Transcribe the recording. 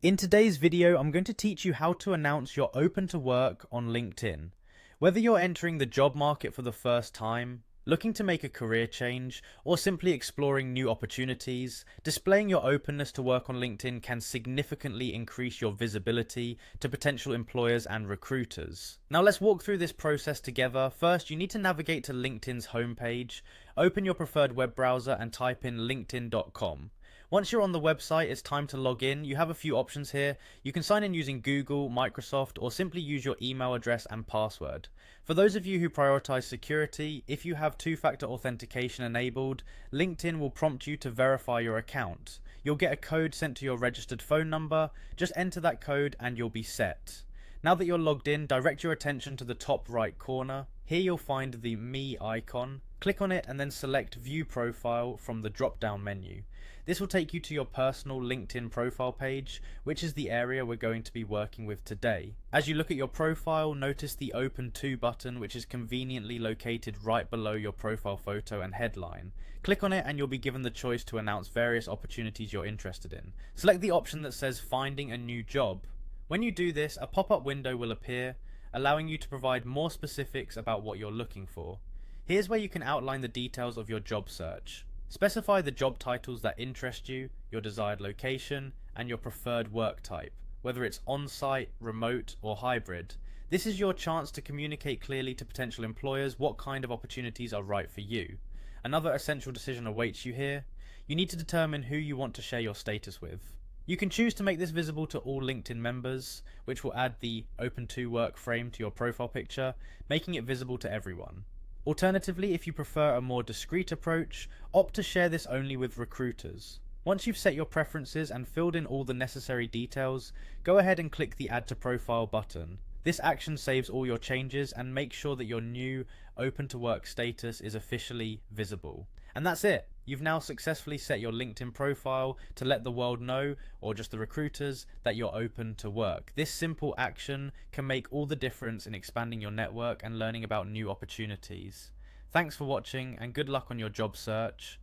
In today's video, I'm going to teach you how to announce you're open to work on LinkedIn. Whether you're entering the job market for the first time, looking to make a career change, or simply exploring new opportunities, displaying your openness to work on LinkedIn can significantly increase your visibility to potential employers and recruiters. Now let's walk through this process together. First, you need to navigate to LinkedIn's homepage, open your preferred web browser and type in linkedin.com. Once you're on the website, it's time to log in. You have a few options here. You can sign in using Google, Microsoft, or simply use your email address and password. For those of you who prioritize security, if you have two-factor authentication enabled, LinkedIn will prompt you to verify your account. You'll get a code sent to your registered phone number. Just enter that code and you'll be set. Now that you're logged in, direct your attention to the top right corner. Here you'll find the Me icon. Click on it and then select View Profile from the drop-down menu. This will take you to your personal LinkedIn profile page, which is the area we're going to be working with today. As you look at your profile, notice the Open To button, which is conveniently located right below your profile photo and headline. Click on it and you'll be given the choice to announce various opportunities you're interested in. Select the option that says Finding a New Job. When you do this, a pop-up window will appear, allowing you to provide more specifics about what you're looking for. Here's where you can outline the details of your job search. Specify the job titles that interest you, your desired location, and your preferred work type, whether it's on-site, remote, or hybrid. This is your chance to communicate clearly to potential employers what kind of opportunities are right for you. Another essential decision awaits you here. You need to determine who you want to share your status with. You can choose to make this visible to all LinkedIn members, which will add the Open To Work frame to your profile picture, making it visible to everyone. Alternatively, if you prefer a more discreet approach, opt to share this only with recruiters. Once you've set your preferences and filled in all the necessary details, go ahead and click the Add to Profile button. This action saves all your changes and makes sure that your new Open to Work status is officially visible. And that's it. You've now successfully set your LinkedIn profile to let the world know, or just the recruiters, that you're open to work. This simple action can make all the difference in expanding your network and learning about new opportunities. Thanks for watching and good luck on your job search.